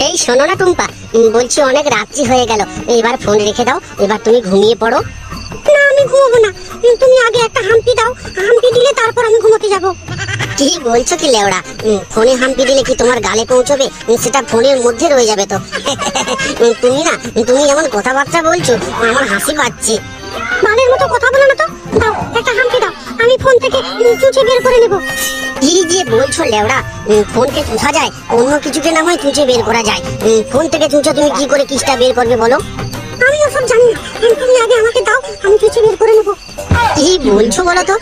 এই শোনো না টুম্পা, বলছি অনেক রাত্রি হয়ে গেল, এবার ফোন রেখে দাও, এবার তুমি ঘুমিয়ে পড়ো। না আমি ঘুমাবো না, তুমি আগে একটা হাম্পি দাও, হাম্পি দিলে তারপর আমি ঘুমোতে যাব। কি বলছো কি লেওড়া, ফোনে হাম্পি দিলে কি তোমার গালে পৌঁছবে? সেটা ফোনের মধ্যে রয়ে যাবে তো। তুমি এমন কথাবার্তা বলছো, আমার হাসি পাচ্ছে। মানের মতো কথা বলো না তো, দাও একটা হাম্পি দাও, আমি ফোন থেকে চুচে বের করে নেব। কি যে বলছো লেওড়া, ফোনকে চুষা যায়, অন্য কিছুকে না হয় চুচে বের করা যায়, ফোন থেকে চুচে তুমি কি করে কিসটা বের করবে বলো? আমি ওসব জানি না, তুমি আগে আমাকে দাও, আমি চুচে বের করে নেব। কি বলছো বলো তো,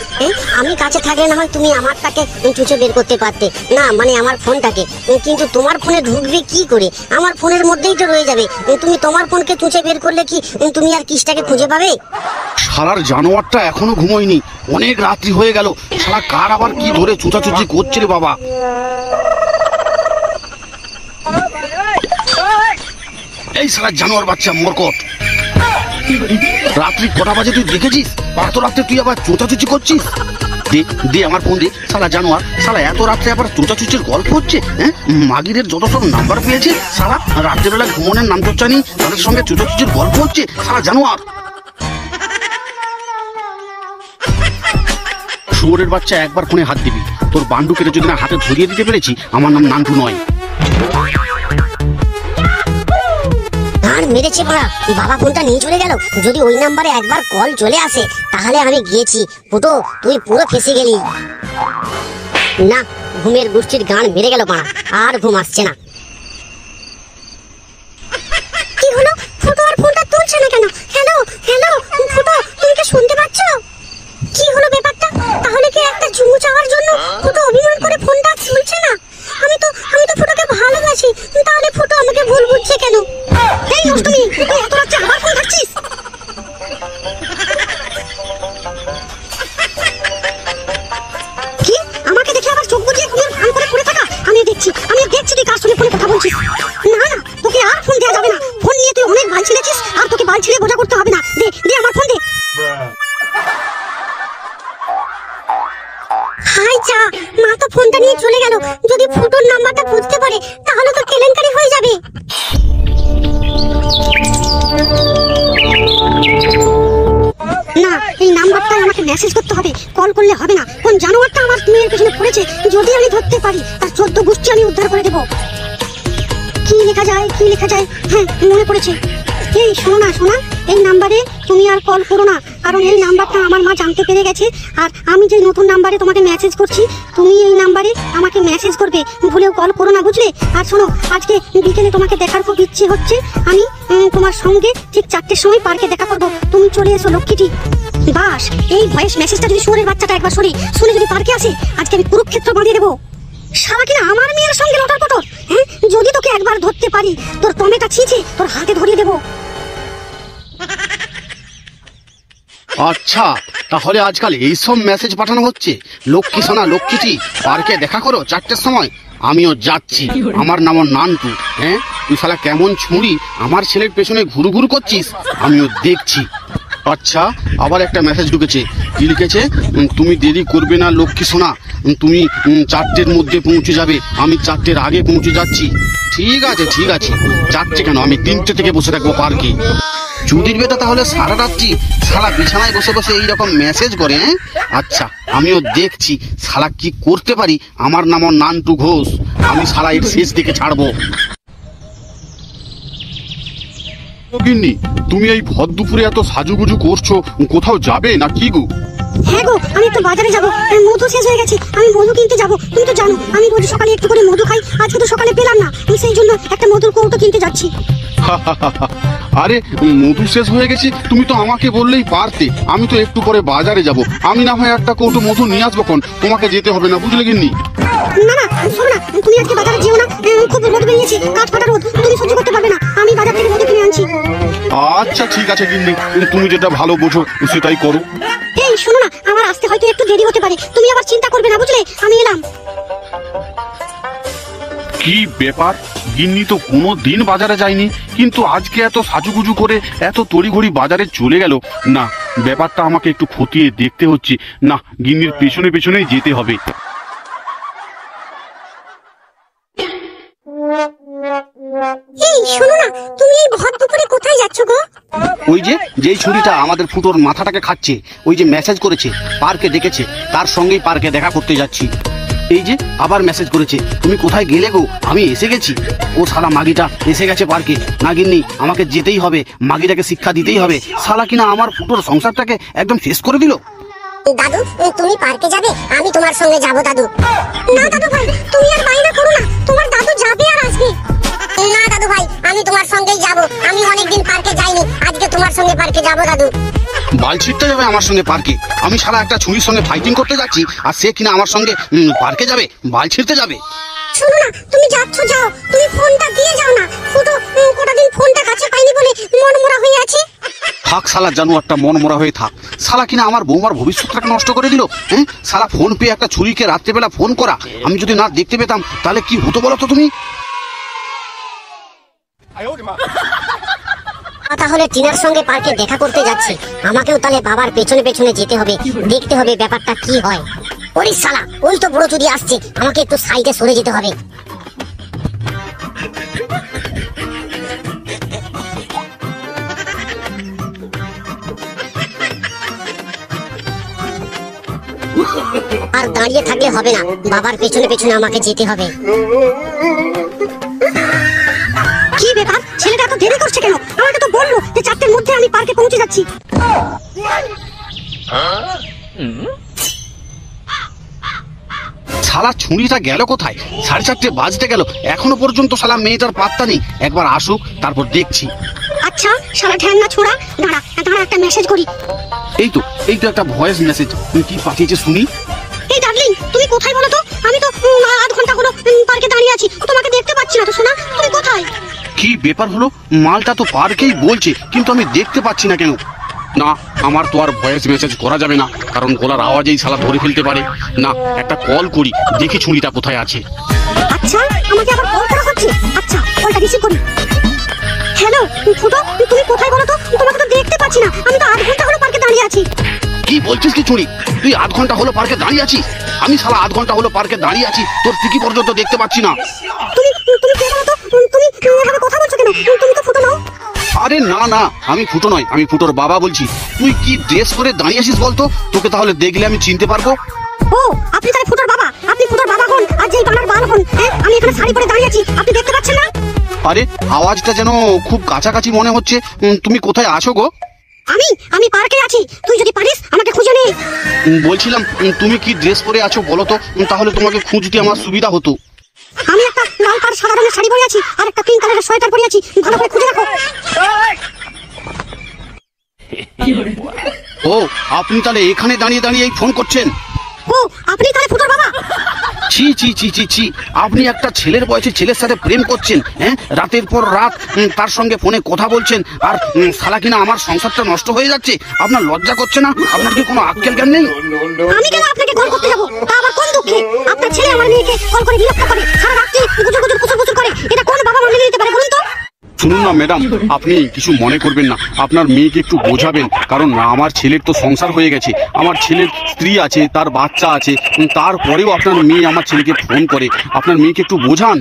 আমি কাছে থাকলে না হয় তুমি আমারটাকে চুচে বের করতে পারতে, না মানে আমার ফোনটাকে, কিন্তু তোমার ফোনে ঢুকবে কি করে? আমার ফোনের মধ্যেই তো রয়ে যাবে, তুমি তোমার ফোনকে চুচে বের করলে কি তুমি আর কিসটাকে খুঁজে পাবে? শালার জানোয়ারটা এখনো ঘুমোয়নি, অনেক রাত্রি হয়ে গেল। শালা কার আবার কি ধরে চুচাচুচি করছে রে বাবা। এই শালা জানোয়ার বাচ্চা মরকট, রাত্রি কটা বাজে তুই দেখেছিস? এত রাত্রে তুই আবার চোচাচুচি করছিস? দে দে আমার ফোন দে। শালা জানোয়ার, শালা এত রাত্রে আবার চোচাচুচির গল্প হচ্ছে। মাগিরের যত সব নাম্বার পেয়েছে, শালা রাত্রেবেলা ঘুমনের নাম চর্চা নেই, তাদের সঙ্গে চোচাচুচির গল্প হচ্ছে। শালা জানোয়ার, শুয়োরের বাচ্চা, একবার ফোনে হাত দিবি, তোর বান্ডু কেটে যদি না হাতে ধরিয়ে দিতে পেরেছি, আমার নাম নান্টু নয়। আর মেরেছে পড়া, বাবা ফোনটা নিয়ে চলে গেল। যদি ওই নাম্বারে একবার কল চলে আসে তাহলে আমি গিয়েছি। ফুটো, তুই পুরো ফেসে গেলি। না, ঘুমের গোষ্ঠীর গান মেরে গেল পাড়া, আর ঘুম আসছে না। কি হলো, ফুটো আর ফোনটা তুলছে না কেন? হ্যালো হ্যালো ফুটো, তুমি কি শুনতে পাচ্ছ? কি হলো ব্যাপারটা? তাহলে কি একটা চুমু চাওয়ার জন্য ফুটো অভিমান করে ফোনটা তুলছে না? আমি তো ফুটোকে ভালোবাসি, তাহলে ফুটো আমাকে ভুল বুঝছে কেন? এই অষ্টমী, তুই এত রাতে আবার ফোন ধরছিস? কি আমাকে দেখে আবার চোখ বুজিয়ে ঘুমিয়ে ভান করে পড়ে থাকা? আমি দেখছি তুই কার সঙ্গে ফোনে কথা বলছিস। না না, তোকে আর ফোন দেওয়া যাবে না। ফোন নিয়ে তুই অনেক বাল ছিঁড়েছিস, আর তোকে বাল ছিঁড়ে বোঝা করতে হবে না। দে দে আমার ফোন দে। হাই চা, মা তো ফোনটা নিয়ে চলে গেল। যদি ফুটোর নাম্বারটা বুঝতে পারে তাহলে তো কেলেঙ্কারি হয়ে যাবে। না, এই নাম্বারটা আমাকে মেসেজ করতে হবে, কল করলে হবে না। কোন জানোয়ারটা আমার মেয়ের পেছনে পড়েছে, যদি আমি ধরতে পারি তার 14 গোষ্ঠী আমি উদ্ধার করে দেব। কি লেখা যায়? হ্যাঁ মনে পড়েছে। এই শোনো না, এই নাম্বারে তুমি আর কল করো না, কারণ এই নাম্বারটা আমার মা জানতে পেরে গেছে। আর আমি যে নতুন নাম্বারে তোমাকে মেসেজ করছি, তুমি এই নাম্বারে আমাকে মেসেজ করবে, ভুলেও কল করো না, বুঝলে? আর শোনো, আজকে বিকেলে তোমাকে দেখার খুব ইচ্ছে হচ্ছে। আমি তোমার সঙ্গে ঠিক 4টের সময় পার্কে দেখা করব, তুমি চলে এসো লক্ষ্মীটি। বাস, এই ভয়েস মেসেজটা যদি শুয়োরের বাচ্চাটা একবার শুনে যদি পার্কে আসে, আজকে আমি কুরুক্ষেত্র বাঁধিয়ে দেবো। শালা কিনা আমার মেয়ের সঙ্গে লটার পটর। যদি তোকে একবার ধরতে পারি, তোর টমেটা ছিঁচে তোর হাতে ধরিয়ে দেবো। আচ্ছা, তাহলে আজকাল এইসব মেসেজ পাঠানো হচ্ছে। লক্ষ্মী সোনা, লক্ষ্মীটি, পার্কে দেখা করো 4টের সময়। আমিও যাচ্ছি, আমার নাম নান্টু। তুই শালা কেমন ছুঁড়ি আমার ছেলের পেছনে ঘুরু ঘুরু করছিস, আমিও দেখছি। আচ্ছা, আবার একটা মেসেজ ঢুকেছে। কি লিখেছে? তুমি দেরি করবে না লক্ষ্মী সোনা, তুমি 4টের মধ্যে পৌঁছে যাবে। আমি 4টের আগে পৌঁছে যাচ্ছি। ঠিক আছে 4টে কেন, আমি 3টে থেকে বসে থাকবো পার্কে। চুদির বেটা তাহলে সারা রাত্রি শালা বিছানায় বসে বসে এইরকম মেসেজ করে। আচ্ছা, আমিও দেখছি শালা কি করতে পারি। আমার নাম নান্টু ঘোষ, আমি শালা এর শেষ দিকে ছাড়বো। গিন্নি, তুমি এই ভর দুপুরে এত সাজুগুজু করছো, কোথাও যাবে না কি গো? হ্যাঁ গো, আমি একটু বাজারে যাবো, মধু শেষ হয়ে গেছে, আমি মধু কিনতে যাবো। তুমি তো জানো আমি রোজ সকালে একটু করে মধু খাই, আজকে তো সকালে পেলাম না, আমি সেই জন্য একটা মধুর কৌটো কিনতে যাচ্ছি। আরে মধু শেষ হয়ে গেছে, তুমি তো আমাকে বললেই পারতে। আমি তো একটু পরে বাজারে যাব, আমি না হয় একটা কৌটো মধু নিয়ে আসবো। কোন তোমাকে যেতে হবে না, বুঝলে গিন্নি? না না শোনো না, তুমি আজকে বাজারে যেও না, খুব রোদ বেরিয়েছে, কাঠ ফাটা রোদ, তুমি সহ্য করতে পারবে না। আমি বাজার থেকে মধু কিনে আনছি। আচ্ছা ঠিক আছে গিন্নি, তুমি যেটা ভালো বোঝো সেটাই করো। এই শোনো না, আমার আসতে হয়তো একটু দেরি হতে পারে, তুমি আবার চিন্তা করবে না, বুঝলে? আমি এলাম। কি ব্যাপার, গিন্নি তো কোনো দিন বাজারে যায়নি, কিন্তু আজকে এত সাজুগুজু করে এত তড়িঘড়ি বাজারে চলে গেল। না, ব্যাপারটা আমাকে একটু খতিয়ে দেখতে হচ্ছে। না, গিন্নির পেছনে পেছনেই যেতে হবে। শোনো না, তুমি এই ভর দুপুরে কোথায় যাচ্ছ গো? ওই যে যেই ছুরিটা আমাদের ফুটোর মাথাটাকে খাচ্ছে, ওই যে মেসেজ করেছে পার্কে ডেকেছে, তার সঙ্গেই পার্কে দেখা করতে যাচ্ছি। এই যে আবার মেসেজ করেছে, তুমি কোথায় গেলে গো, আমি এসে গেছি। ও শালা মাগিটা এসে গেছে পার্কে। নাগিন্নি, আমাকে যেতেই হবে, মাগিটাকে শিক্ষা দিতেই হবে। শালা কিনা আমার ফুটোর সংসারটাকে একদম শেষ করে দিল। দাদু, তুমি পার্কে যাবে, আমি তোমার সঙ্গে যাব দাদু। না দাদু ভাই, তুমি আর বায়না করো না, তোমার দাদু যাবে আর আসবে। না দাদু ভাই, আমি তোমার সঙ্গেই যাব। আমি অনেকদিন পার্কে যাইনি, আজকে তোমার সঙ্গে পার্কে যাব দাদু। বাল ছিটতে যাবে আমার সঙ্গে পার্কে? আমি শালা একটা ছুরির সঙ্গে ফাইটিং করতে যাচ্ছি, আর সে কিনা আমার সঙ্গে পার্কে যাবে, বাল ছিঁড়তে যাবে। শোনো না, তুমি যাচ্ছ যাও, তুমি ফোনটা দিয়ে যাও না। ফুটো কটা দিন ফোনটা কাছে পাইনি বলে মনমরা হয়ে আছে। থাক শালা জানোয়ারটা, মন মরা হয়ে থাক। শালা কিনা আমার বৌমার ভবিষ্যৎটাকে নষ্ট করে দিল। হ্যাঁ, শালা ফোন পেয়ে একটা ছুরিকে রাত্রেবেলা ফোন করা, আমি যদি না দেখতে পেতাম তাহলে কি হতো বলো তো তুমি? তাহলে টিনার সঙ্গে পার্কে দেখা করতে যাচ্ছি, আমাকেও তাহলে বাবার পেছনে পেছনে যেতে হবে, দেখতে হবে ব্যাপারটা কি হয়। ওরে শালা, ওই তো বড় চুদি আসছে, আমাকে একটু সাইডে সরে যেতে হবে। আর দাঁড়িয়ে থাকলে হবে না, বাবার পেছনে পেছনে আমাকে যেতে হবে। কি ব্যাপার, ছেলেটা এত দেরি করছে কেন? আমাকে তো বললো যে 4টের মধ্যে আমি পার্কে পৌঁছে যাচ্ছি। শালা ছুরিটা গেল কোথায়? 4:30 বাজতে গেল, এখনো পর্যন্ত শালা মেয়েটার পাত্তা নেই। একবার আসুক, তারপর দেখছি। আচ্ছা শালা ঠ্যাংনা ছোড়া, দাঁড়া দাঁড়া, একটা মেসেজ করি। এই তো একটা ভয়েস মেসেজ, কি পাঠিয়েছে শুনি। এই ডার্লিং, তুমি কোথায় বলো তো? আমি তো আধ ঘন্টা হলো পার্কে দাঁড়িয়ে আছি, তোমাকে দেখতে পাচ্ছি না তো। শোনা, তুমি কোথায়? কি ব্যাপার হলো? মালটা তো পার্কেই বলছে, কিন্তু আমি দেখতে পাচ্ছি না কেন? না, আমার তো আর ভয়েস মেসেজ করা যাবে না, কারণ গলার আওয়াজেই শালা ধরে ফেলতে পারে। না, একটা কল করি, দেখি ছুরিটা কোথায় আছে। আচ্ছা, আমাকে আবার কল করা হচ্ছে। আচ্ছা, কলটা রিসিভ করি। হ্যালো ফুটো, তুমি কোথায় বলো তো? তোমাকে তো দেখতে পাচ্ছি না, আমি তো আধ ঘন্টা হলো পার্কে দাঁড়িয়ে আছি। কি বলছিস কি ছুরি? তুই আধ ঘন্টা হলো পার্কে দাঁড়িয়ে আছিস? আমি শালা আধ ঘন্টা হলো পার্কে দাঁড়িয়ে আছি, তোর টিকি পর্যন্ত দেখতে পাচ্ছি না। তুমি তুমি কে বলো তো? তুমি এভাবে কথা বলছো কেন? তুমি তো ফুটো নাও। আরে না না, আমি ফুটো নয়, আমি ফুটোর বাবা বলছি। তুই কি ড্রেস পরে দাঁড়িয়ে আছিস বলতো? তোকে তাহলে দেখলে আমি চিনতে পারবো। ও, আপনি তাহলে ফুটোর বাবা? আপনি ফুটোর বাবা হন আর যেই বানার বাল হন। আমি এখানে শাড়ি পরে দাঁড়িয়ে আছি, আপনি দেখতে পাচ্ছেন না? আরে আওয়াজটা যেন খুব কাছাকাছি মনে হচ্ছে। তুমি কোথায় আছো গো? আমি পার্কে আছি, তুই যদি পারিস আমাকে খুঁজে নে। বলছিলাম তুমি কি ড্রেস পরে আছো বলো তো, তাহলে তোমাকে খুঁজতে আমার সুবিধা হতো। আমি একটা লাল কালার সাদা রঙের শাড়ি পরে আছি আর একটা পিঙ্ক কালারের সোয়েটার পরে আছি, ভালো করে খুঁজে রাখো। ও, আপনি তাহলে এখানে দাঁড়িয়ে দাঁড়িয়ে এই ফোন করছেন? ও, আপনি তাহলে ফুটোর বাবা? ছি ছি ছি ছি ছি, আপনি একটা ছেলের বয়সী ছেলের সাথে প্রেম করছেন, হ্যাঁ, রাতের পর রাত তার সঙ্গে ফোনে কথা বলছেন, আর শালা কিনা আমার সংসারটা নষ্ট হয়ে যাচ্ছে। আপনার লজ্জা করছে না? আপনার কি কোনো আক্কেল জ্ঞান নেই? আমি কেন আপনাকে কল করতে যাবো? তা আবার কোন দুঃখে? আপনার ছেলে আমার মেয়েকে কল করে বিরক্ত করে, সারা রাত্রি গুজর গুজর কুচুর কুচুর করে। এটা কোন বাবা মেনে নিতে পারে বলুন তো? শুনুন না ম্যাডাম, আপনি কিছু মনে করবেন না, আপনার মেয়েকে একটু বোঝাবেন, কারণ আমার ছেলের তো সংসার হয়ে গেছে, আমার ছেলের স্ত্রী আছে, তার বাচ্চা আছে, তারপরেও আপনার মেয়ে আমার ছেলেকে ফোন করে। আপনার মেয়েকে একটু বোঝান।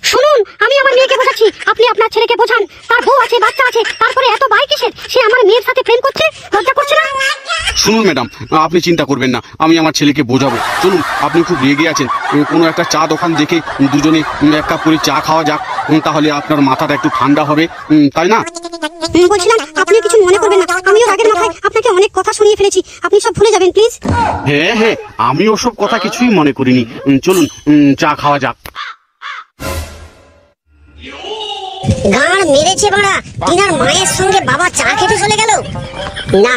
শুনুন, আমি আমার মেয়েকে বোঝাচ্ছি, আপনি আপনার ছেলেকে বোঝান। তার বউ আছে, বাচ্চা আছে, তারপরে এত বাই কিসের? সে আমার মেয়ের সাথে প্রেম করছে, লজ্জা করছে না? শুনুন ম্যাডাম, আপনি চিন্তা করবেন না, আমি আমার ছেলেকে বোঝাবো। চলুন, আপনি খুব রেগে আছেন, কোনো একটা চা দোকান দেখে দুজনে এক কাপ করে চা খাওয়া যাক, তাহলে আপনার মাথাটা একটু ঠান্ডা হবে, তাই না? বলছিলাম আপনি কিছু মনে করবেন না, আমিও রাগের মাথায় আপনাকে অনেক কথা শুনিয়ে ফেলেছি, আপনি সব ভুলে যাবেন প্লিজ। হ্যাঁ হ্যাঁ, আমি ওসব কথা কিছুই মনে করিনি। চলুন, চা খাওয়া যাক। গাঁড় মেরেছে বাড়া, টিনার মায়ের সঙ্গে বাবা চা খেতে চলে গেল। না,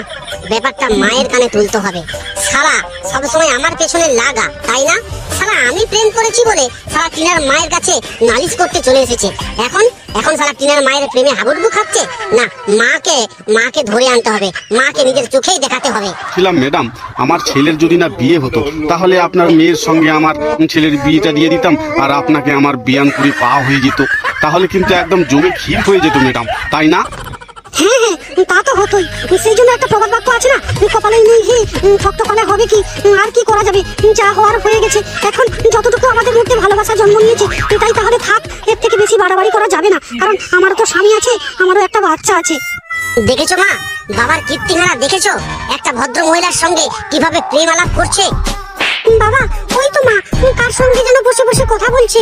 ব্যাপারটা মায়ের কানে তুলতে হবে। শালা সবসময় আমার পেছনে লাগা, তাই না? শালা আমি প্রেম করেছি বলে শালা টিনার মায়ের কাছে নালিশ করতে চলে এসেছে। এখন শালা টিনার মায়ের প্রেমে হাবুডুবু খাচ্ছে। না, মাকে ধরে আনতে হবে, মাকে নিজের চোখেই দেখাতে হবে। ছিলাম ম্যাডাম, আমার ছেলের যদি না বিয়ে হতো, তাহলে আপনার মেয়ের সঙ্গে আমার ছেলের বিয়েটা দিয়ে দিতাম, আর আপনাকে আমার বিয়ান করে পাওয়া হয়ে যেত, তাহলে কিন্তু একদম জমে ক্ষীর হয়ে যেত ম্যাডাম, তাই না? হ্যাঁ হ্যাঁ, তা তো হতোই। সেই জন্য একটা প্রবাদ বাক্য আছে না, কপালে নেই ঘি ঠকঠকালে হবে কি। আর কি করা যাবে, যা হওয়ার হয়ে গেছে। এখন যতটুকু আমাদের মধ্যে ভালোবাসা জন্ম নিয়েছে এটাই তাহলে থাক, এর থেকে বেশি বাড়াবাড়ি করা যাবে না। কারণ আমারও তো স্বামী আছে, আমারও একটা বাচ্চা আছে। দেখেছো মা, বাবার কীর্তিহারা দেখেছো? একটা ভদ্র মহিলার সঙ্গে কিভাবে প্রেম আলাপ করছে। বাবা, ওই তো মা কার সঙ্গে যেন বসে বসে কথা বলছে।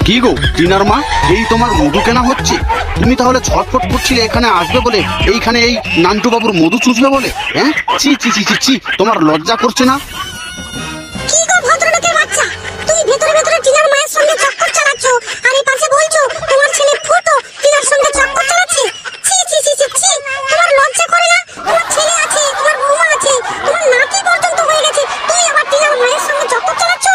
কি গো টিনার মা, এই তোমার মধু কেনা হচ্ছে? তুমি তাহলে ছটফট করছিলে এখানে আসবে বলে, এইখানে এই নান্টু বাবুর মধু চুষবে বলে? হ্যাঁ, ছি ছি ছি ছি ছি, তোমার লজ্জা করছে না? কি গো ভদ্রলোকের বাচ্চা, তুমি ভেতরে ভেতরে টিনার মায়ের সঙ্গে চক্কর চালাচ্ছ, আর এই পাশে বলছো তোমার ছেলে ফুটো টিনার সঙ্গে চক্কর চালাচ্ছে। ছি ছি ছি ছি ছি, তোমার লজ্জা করে না? তোমার ছেলে আছে, তোমার বৌমা আছে, তোমার নাতি পর্যন্ত হয়ে গেছে, তুমি আবার টিনার মায়ের সঙ্গে চক্কর চালাচ্ছ।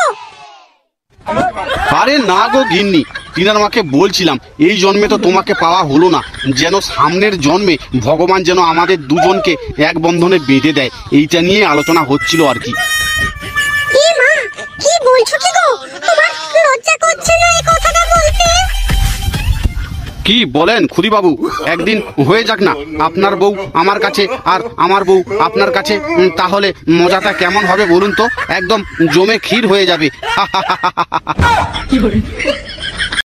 আরে না গো গিন্নি, টিনার মাকে বলছিলাম এই জন্মে তো তোমাকে পাওয়া হলো না, যেন সামনের জন্মে ভগবান যেন আমাদের দুজনকে এক বন্ধনে বেঁধে দেয়, এইটা নিয়ে আলোচনা হচ্ছিল আর কি। এ মা, কি বলছো কি গো? তোমার লজ্জা করছে না এই কথাটা বলতে? কি বলেন খুদিবাবু, একদিন হয়ে যাক না আপনার বউ আমার কাছে আর আমার বউ আপনার কাছে, তাহলে মজাটা কেমন হবে বলুন তো? একদম জমে ক্ষীর হয়ে যাবে।